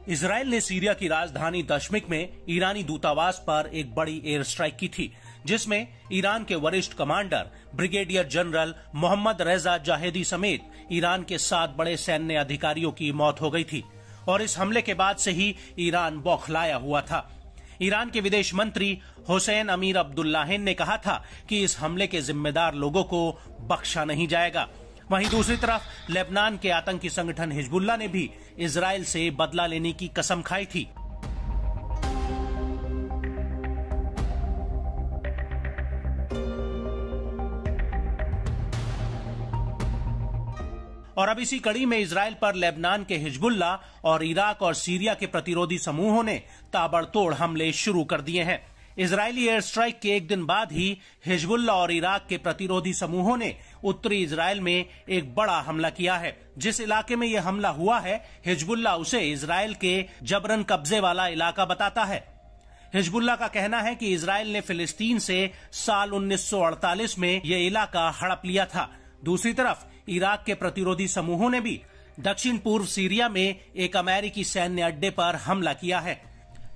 Israel ने Syria की राजधानी दमिश्क में ईरानी दूतावास पर एक बड़ी एयर स्ट्राइक की थी, जिसमें ईरान के वरिष्ठ कमांडर ब्रिगेडियर जनरल मोहम्मद रेजा जाहेदी समेत ईरान के 7 बड़े सैन्य अधिकारियों की मौत हो गई थी और इस हमले के बाद से ही ईरान बौखलाया हुआ था। ईरान के विदेश मंत्री हुसैन अमीर अब्दुल्लाहिन ने कहा था कि इस हमले के जिम्मेदार लोगों को बख्शा नहीं जाएगा। वहीं दूसरी तरफ लेबनान के आतंकी संगठन हिजबुल्लाह ने भी इजराइल से बदला लेने की कसम खाई थी। और अब इसी कड़ी में इजराइल पर लेबनान के हिजबुल्लाह और इराक और सीरिया के प्रतिरोधी समूहों ने ताबड़तोड़ हमले शुरू कर दिए हैं। इजरायली एयर स्ट्राइक के एक दिन बाद ही हिजबुल्लाह और इराक के प्रतिरोधी समूहों ने उत्तरी इजराइल में एक बड़ा हमला किया है। जिस इलाके में यह हमला हुआ है, हिजबुल्लाह उसे इजराइल के जबरन कब्जे वाला इलाका बताता है। हिजबुल्लाह का कहना है कि इजराइल ने फिलिस्तीन से साल 1948 में यह इलाका हड़प लिया था। दूसरी तरफ इराक के प्रतिरोधी समूहों ने भी दक्षिण पूर्व सीरिया में एक अमेरिकी सैन्य अड्डे पर हमला किया है।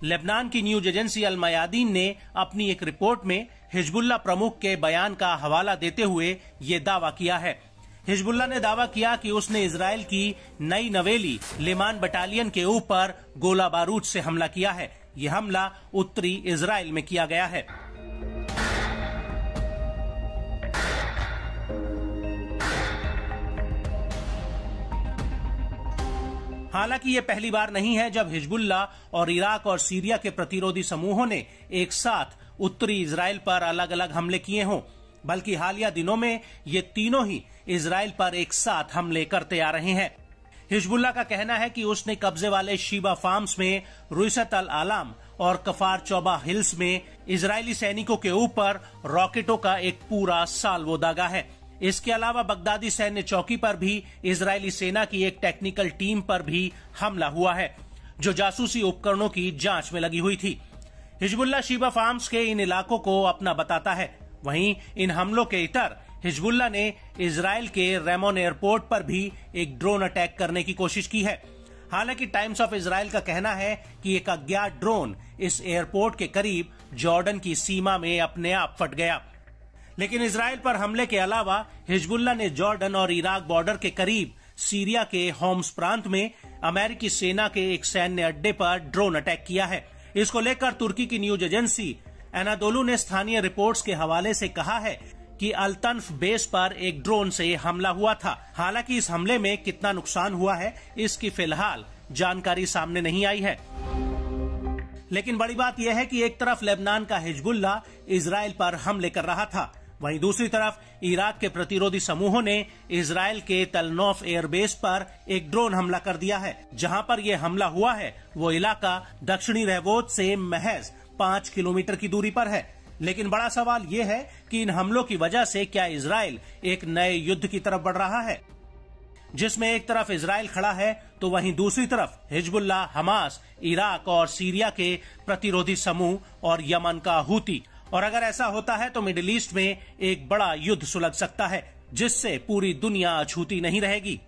लेबनान की न्यूज एजेंसी अल मयादीन ने अपनी एक रिपोर्ट में हिजबुल्लाह प्रमुख के बयान का हवाला देते हुए ये दावा किया है। हिजबुल्लाह ने दावा किया कि उसने इजराइल की नई नवेली लिमान बटालियन के ऊपर गोला बारूद से हमला किया है। यह हमला उत्तरी इजराइल में किया गया है। हालांकि ये पहली बार नहीं है जब हिजबुल्लाह और इराक और सीरिया के प्रतिरोधी समूहों ने एक साथ उत्तरी इजराइल पर अलग अलग हमले किए हों, बल्कि हालिया दिनों में ये तीनों ही इजराइल पर एक साथ हमले करते आ रहे हैं। हिजबुल्लाह का कहना है कि उसने कब्जे वाले शीबा फार्म्स में रुइसत अल आलाम और कफार चौबा हिल्स में इजरायली सैनिकों के ऊपर रॉकेटों का एक पूरा साल्वो दागा है। इसके अलावा बगदादी सैन्य चौकी पर भी इजरायली सेना की एक टेक्निकल टीम पर भी हमला हुआ है, जो जासूसी उपकरणों की जांच में लगी हुई थी। हिजबुल्लाह शीबा फार्म्स के इन इलाकों को अपना बताता है। वहीं इन हमलों के इतर हिजबुल्लाह ने इजराइल के रेमोन एयरपोर्ट पर भी एक ड्रोन अटैक करने की कोशिश की है। हालांकि टाइम्स ऑफ इजराइल का कहना है कि एक अज्ञात ड्रोन इस एयरपोर्ट के करीब जॉर्डन की सीमा में अपने आप फट गया। लेकिन इजराइल पर हमले के अलावा हिजबुल्लाह ने जॉर्डन और इराक बॉर्डर के करीब सीरिया के होम्स प्रांत में अमेरिकी सेना के एक सैन्य अड्डे पर ड्रोन अटैक किया है। इसको लेकर तुर्की की न्यूज एजेंसी एनादोलू ने स्थानीय रिपोर्ट्स के हवाले से कहा है कि अल-तन्फ बेस पर एक ड्रोन से हमला हुआ था। हालांकि इस हमले में कितना नुकसान हुआ है, इसकी फिलहाल जानकारी सामने नहीं आई है। लेकिन बड़ी बात यह है कि एक तरफ लेबनान का हिजबुल्लाह इजराइल पर हमले कर रहा था, वहीं दूसरी तरफ इराक के प्रतिरोधी समूहों ने इजराइल के तलनौफ एयरबेस पर एक ड्रोन हमला कर दिया है। जहां पर यह हमला हुआ है वो इलाका दक्षिणी रहवोत से महज 5 किलोमीटर की दूरी पर है। लेकिन बड़ा सवाल ये है कि इन हमलों की वजह से क्या इजराइल एक नए युद्ध की तरफ बढ़ रहा है, जिसमें एक तरफ इजराइल खड़ा है तो वहीं दूसरी तरफ हिजबुल्लाह, हमास, इराक और सीरिया के प्रतिरोधी समूह और यमन का हूती। और अगर ऐसा होता है तो मिडिल ईस्ट में एक बड़ा युद्ध सुलग सकता है, जिससे पूरी दुनिया अछूती नहीं रहेगी।